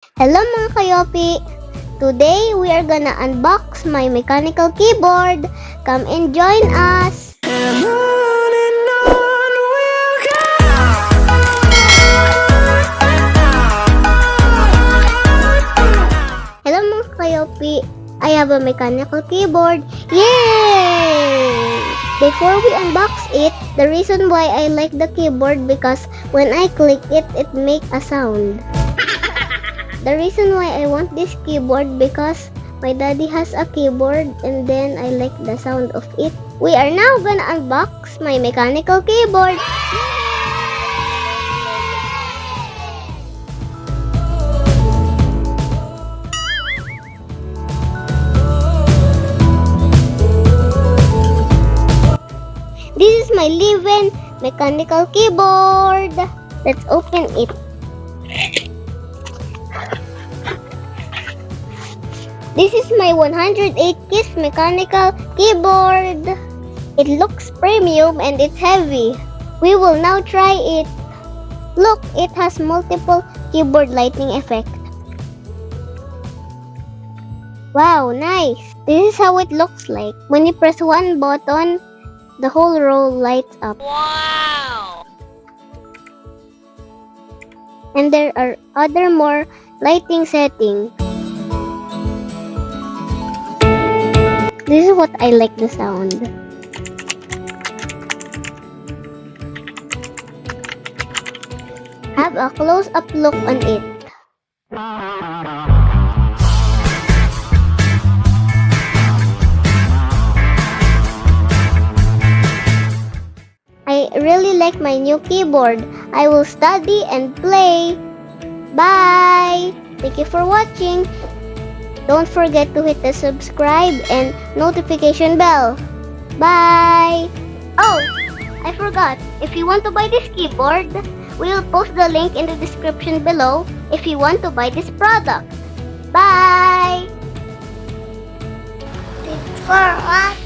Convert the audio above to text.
Hello mga kayopi! Today we are gonna unbox my mechanical keyboard. Come and join us! Hello mga kayopi! I have a mechanical keyboard. Yay! Before we unbox it, the reason why I like the keyboard because when I click it, it makes a sound. The reason why I want this keyboard because my daddy has a keyboard and then I like the sound of it. We are now gonna unbox my mechanical keyboard. This is my live-in mechanical keyboard. Let's open it. This is my 108 keys mechanical keyboard. It looks premium and it's heavy. We will now try it. Look, it has multiple keyboard lighting effect. Wow, nice. This is how it looks like. When you press one button, the whole row lights up. Wow! And there are other more lighting settings. This is what I like the sound. Have a close-up look on it. I really like my new keyboard. I will study and play. Bye! Thank you for watching. Don't forget to hit the subscribe and notification bell. Bye! Oh, I forgot. If you want to buy this keyboard, we'll post the link in the description below if you want to buy this product. Bye! Thanks for watching.